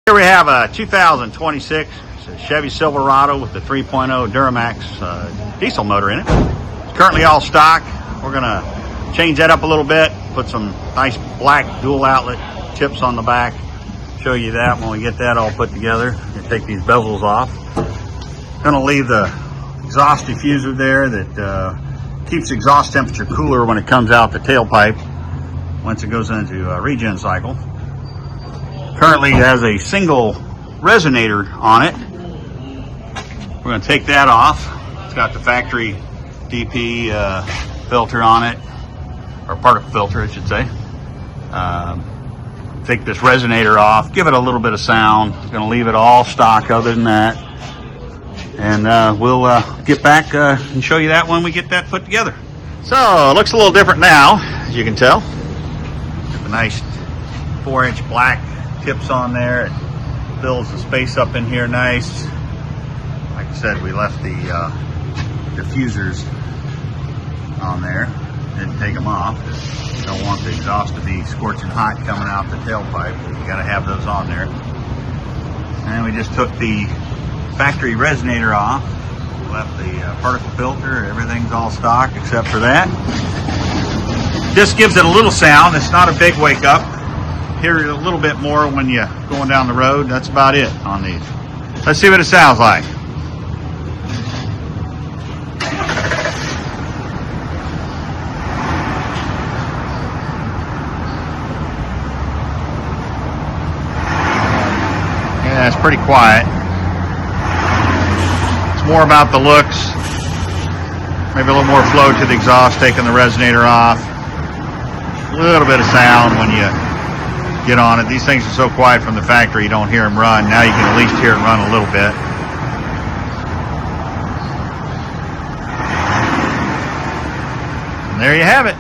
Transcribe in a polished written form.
Here we have a 2026 Chevy Silverado with the 3.0 Duramax diesel motor in it. It's currently all stock. We're gonna change that up a little bit, put some nice black dual outlet tips on the back. Show you that when we get that all put together. And take these bezels off. Gonna leave the exhaust diffuser there that keeps the exhaust temperature cooler when it comes out the tailpipe once it goes into a regen cycle. Currently has a single resonator on it. We're going to take that off. It's got the factory DP filter on it, or particle filter I should say. Take this resonator off, give it a little bit of sound. Going to leave it all stock other than that. And we'll get back and show you that when we get that put together. So it looks a little different now, as you can tell. Got the nice 4-inch black tips on there. It fills the space up in here nice. Like I said, we left the diffusers on there. Didn't take them off. You don't want the exhaust to be scorching hot coming out the tailpipe. You got to have those on there. And we just took the factory resonator off. Left the particle filter. Everything's all stock except for that. Just gives it a little sound. It's not a big wake up. Hear it a little bit more when you're going down the road. That's about it on these. Let's see what it sounds like. Yeah, it's pretty quiet. It's more about the looks. Maybe a little more flow to the exhaust, taking the resonator off. A little bit of sound when you get on it. These things are so quiet from the factory you don't hear them run. Now you can at least hear it run a little bit. And there you have it.